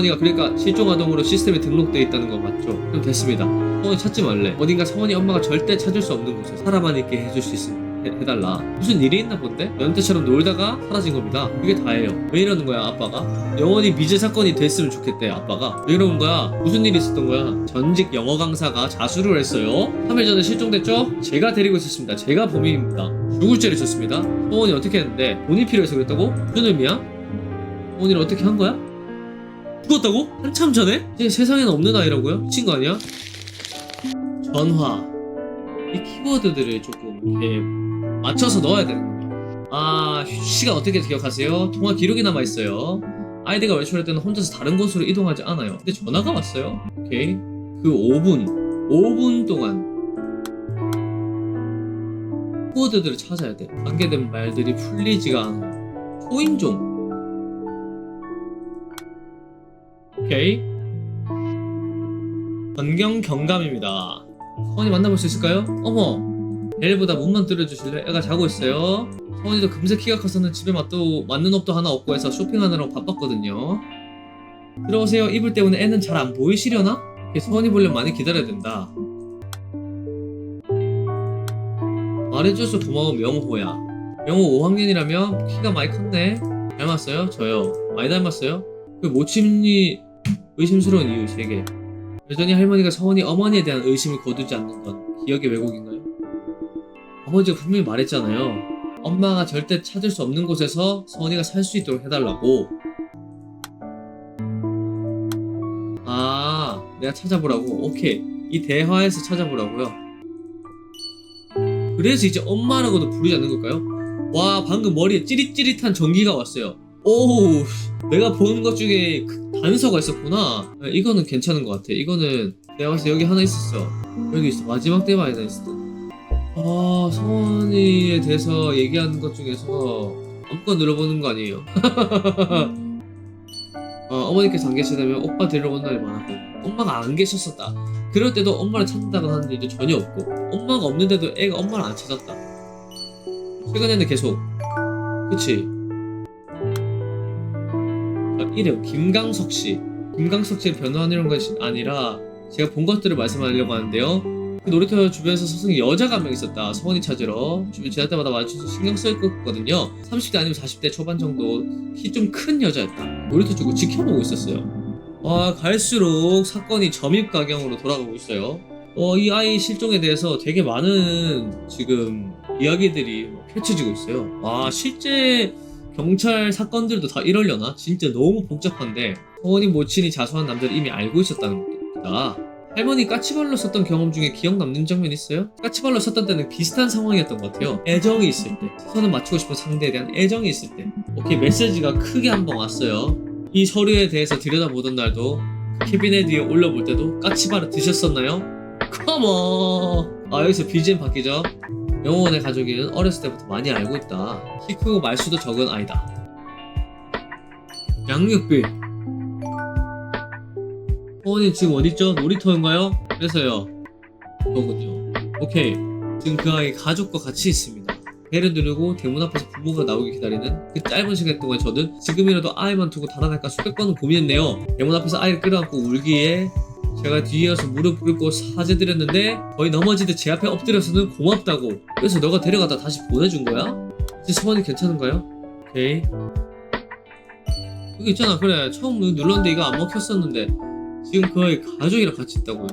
서원이가 그러니까 실종아동으로 시스템에 등록되어 있다는 거 맞죠? 그럼 됐습니다. 서원이 찾지 말래. 어딘가 서원이 엄마가 절대 찾을 수 없는 곳에 살아만 있게 해줄 수 있으면 해달라. 무슨 일이 있나 본데? 연태처럼 놀다가 사라진 겁니다. 그게 다예요. 왜 이러는 거야 아빠가? 영원히 미제 사건이 됐으면 좋겠대 아빠가. 왜 이러는 거야? 무슨 일이 있었던 거야? 전직 영어 강사가 자수를 했어요. 3일 전에 실종됐죠? 제가 데리고 있었습니다. 제가 범인입니다. 죽을 죄를 졌습니다. 서원이 어떻게 했는데? 돈이 필요해서 그랬다고? 무슨 의미야? 서원이를 어떻게 한 거야? 죽었다고? 한참 전에? 이제 세상에는 없는 아이라고요? 미친 거 아니야? 전화. 이 키워드들을 조금 이렇게 맞춰서 넣어야 되는 거예요. 아, 시간 어떻게 기억하세요? 통화 기록이 남아있어요. 아이디가 외출할 때는 혼자서 다른 곳으로 이동하지 않아요. 근데 전화가 왔어요. 오케이. 그 5분 동안 키워드들을 찾아야 돼. 관계된 말들이 풀리지가 않아요. 초인종. 오케이. 변경 경감입니다. 서원이 만나볼 수 있을까요? 어머! 벨보다 문만 뚫어주실래? 애가 자고 있어요. 서원이도 금세 키가 커서는 집에 맞는 옷도 하나 없고 해서 쇼핑하느라고 바빴거든요. 들어오세요. 이불 때문에 애는 잘 안 보이시려나? 서원이 보려면 많이 기다려야 된다. 말해줘서 고마워 명호야. 명호 5학년이라며 키가 많이 컸네. 닮았어요? 저요. 많이 닮았어요? 그 모친이 의심스러운 이유 3개. 여전히 할머니가 서원이 어머니에 대한 의심을 거두지 않는 건 기억의 왜곡인가요? 아버지가 분명히 말했잖아요. 엄마가 절대 찾을 수 없는 곳에서 서원이가 살 수 있도록 해달라고. 아, 내가 찾아보라고? 오케이. 이 대화에서 찾아보라고요. 그래서 이제 엄마라고도 부르지 않는 걸까요? 와, 방금 머리에 찌릿찌릿한 전기가 왔어요. 오우, 내가 보는 것 중에 단서가 있었구나. 이거는 괜찮은 것 같아. 이거는 내가 봤을 때 여기 하나 있었어. 여기 있어. 마지막 대화에 하나 있었어. 아, 서원이에 대해서 얘기하는 것 중에서 아무거나 눌러보는 거 아니에요. 어머니께서 안 계시다면 오빠 데리러 온 날이 많았고 엄마가 안 계셨었다. 그럴 때도 엄마를 찾는다고 하는 일도 전혀 없고 엄마가 없는데도 애가 엄마를 안 찾았다. 최근에는 계속. 그치? 이래요. 김강석씨. 김강석씨를 변호하는 것이 아니라 제가 본 것들을 말씀하려고 하는데요. 그 놀이터 주변에서 스승이 여자가 한 명 있었다. 서원이 찾으러 주변 지날 때마다 마주쳐서 신경 쓸 거거든요. 30대 아니면 40대 초반 정도 키 좀 큰 여자였다. 놀이터 주고 지켜보고 있었어요. 갈수록 사건이 점입가경으로 돌아가고 있어요. 이 아이 실종에 대해서 되게 많은 지금 이야기들이 펼쳐지고 있어요. 실제 경찰 사건들도 다 이러려나? 진짜 너무 복잡한데 서원이 모친이 자수한 남자를 이미 알고 있었다는 겁니다. 할머니 까치발로 썼던 경험 중에 기억 남는 장면 있어요? 까치발로 썼던 때는 비슷한 상황이었던 것 같아요. 애정이 있을 때, 시선을 맞추고 싶은 상대에 대한 애정이 있을 때. 오케이, 메시지가 크게 한번 왔어요. 이 서류에 대해서 들여다보던 날도 그 캐비넷 위에 올려볼 때도 까치발을 드셨었나요? 컴온! 여기서 BGM 바뀌죠? 영호원의 가족이는 어렸을 때부터 많이 알고 있다. 키 크고 말수도 적은 아이다. 양육비. 서원이 지금 어딨죠? 놀이터인가요? 그래서요. 그거군요. 오케이. 지금 그 아이 가족과 같이 있습니다. 배를 누르고 대문 앞에서 부모가 나오기 기다리는 그 짧은 시간 동안 저는 지금이라도 아이만 두고 달아날까 수백 번은 고민했네요. 대문 앞에서 아이를 끌어안고 울기에 제가 뒤이어서 무릎 꿇고 사죄드렸는데 거의 넘어지듯 제 앞에 엎드려서는 고맙다고. 그래서 너가 데려가다 다시 보내준 거야? 이제 서원이 괜찮은가요? 오케이. 여기 있잖아. 그래, 처음 눌렀는데 이거 안 먹혔었는데 지금 거의 가족이랑 같이 있다고요.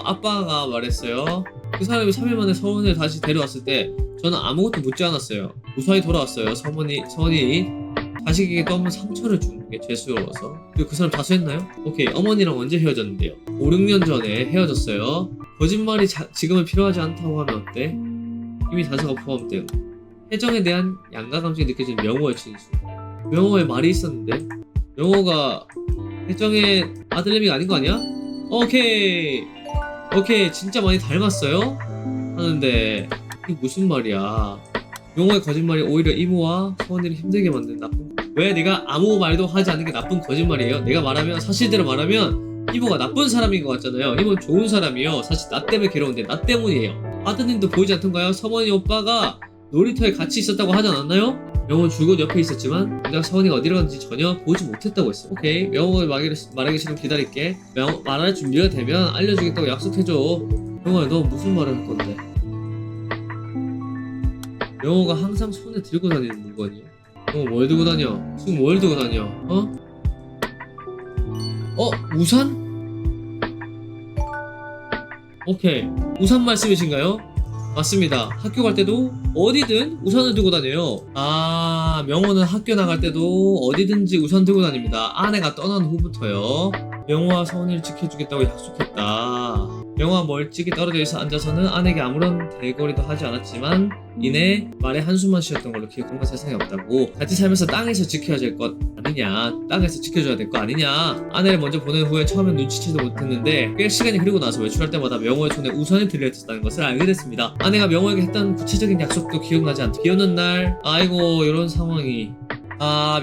아빠가 말했어요. 그 사람이 3일 만에 서원이를 다시 데려왔을 때 저는 아무것도 묻지 않았어요. 무사히 돌아왔어요. 서원이 자식에게 또 한 번 상처를 주는 게 죄스러워서. 그리고 그 사람 자수했나요? 오케이. 어머니랑 언제 헤어졌는데요? 5, 6년 전에 헤어졌어요. 거짓말이 지금은 필요하지 않다고 하면 어때? 이미 단서가 포함된 혜정에 대한 양가 감정이 느껴지는 명호의 진술. 명호의 말이 있었는데 명호가 혜정의 아들내미가 아닌 거 아니야? 오케이 진짜 많이 닮았어요? 하는데 이게 무슨 말이야. 명호의 거짓말이 오히려 이모와 서원이를 힘들게 만든 나쁜. 왜 네가 아무 말도 하지 않는 게 나쁜 거짓말이에요? 내가 말하면 사실대로 말하면 이모가 나쁜 사람인 것 같잖아요. 이모는 좋은 사람이에요. 사실 나 때문에 괴로운데 나 때문이에요. 아드님도 보이지 않던가요? 서원이 오빠가 놀이터에 같이 있었다고 하지 않았나요? 명호 줄곧 옆에 있었지만 정작 서원이가 어디로 갔는지 전혀 보지 못했다고 했어. 오케이, 명호가 말하기 싫으면 기다릴게. 말할 준비가 되면 알려주겠다고 약속해줘. 명호야, 너 무슨 말을 할 건데? 명호가 항상 손에 들고 다니는 물건이야. 뭘 들고 다녀? 지금 뭘 들고 다녀? 우산? 오케이, 우산 말씀이신가요? 맞습니다. 학교 갈 때도 어디든 우산을 들고 다녀요. 명호는 학교 나갈 때도 어디든지 우산 들고 다닙니다. 아내가 떠난 후부터요. 명호와 서원이를 지켜주겠다고 약속했다. 명호와 멀찍이 떨어져 있어 앉아서는 아내에게 아무런 대거리도 하지 않았지만 이내 말에 한숨만 쉬었던 걸로 기억한 세상에 없다고. 같이 살면서 땅에서 지켜야 될 것 아니냐, 땅에서 지켜줘야 될 거 아니냐. 아내를 먼저 보낸 후에 처음엔 눈치채도 못했는데 꽤 시간이 흐르고 나서 외출할 때마다 명호의 손에 우산이 들려있었다는 것을 알게 됐습니다. 아내가 명호에게 했던 구체적인 약속도 기억나지 않다. 비 오는 날, 아이고 이런 상황이.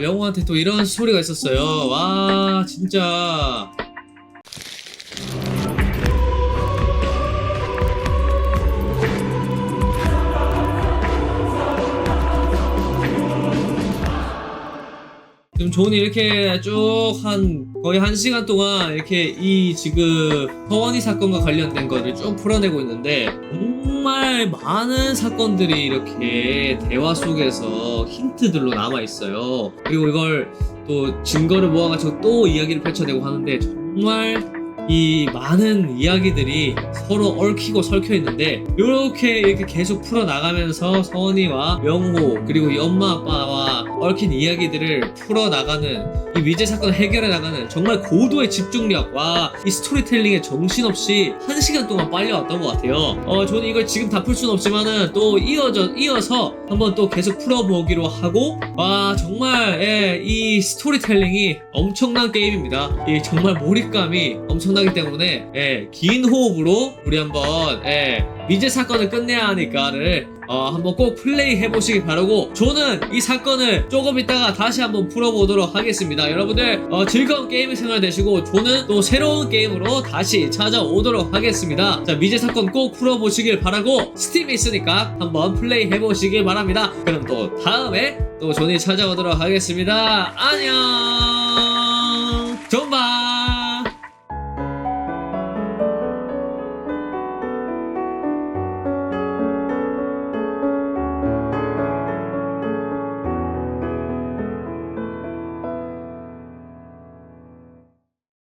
명호한테 또 이런 스토리가 있었어요. 와, 진짜. 지금 존이 이렇게 쭉 거의 1시간 동안 이렇게 이 지금 서원이 사건과 관련된 거를 쭉 풀어내고 있는데 정말 많은 사건들이 이렇게 대화 속에서 힌트들로 남아있어요. 그리고 이걸 또 증거를 모아가지고 또 이야기를 펼쳐내고 하는데 정말 이 많은 이야기들이 서로 얽히고 설켜 있는데 이렇게 계속 풀어나가면서 서원이와 명호 그리고 이 엄마 아빠와 얽힌 이야기들을 풀어나가는 이 미제 사건을 해결해 나가는 정말 고도의 집중력. 와, 이 스토리텔링에 정신없이 1시간 동안 빨려왔던 것 같아요. 저는 이걸 지금 다 풀 수는 없지만은 또 이어서 한번 또 계속 풀어보기로 하고, 와, 정말 이 스토리텔링이 엄청난 게임입니다. 이 정말 몰입감이 엄청나기 때문에 긴 호흡으로 우리 한번 미제 사건을 끝내야 하니까를 한번 꼭 플레이 해보시기 바라고, 저는 이 사건을 조금 있다가 다시 한번 풀어보도록 하겠습니다. 여러분들 즐거운 게임 생활 되시고 저는 또 새로운 게임으로 다시 찾아오도록 하겠습니다. 자, 미제 사건 꼭 풀어보시길 바라고, 스팀에 있으니까 한번 플레이 해보시길 바랍니다. 그럼 또 다음에 또 존이 찾아오도록 하겠습니다. 안녕.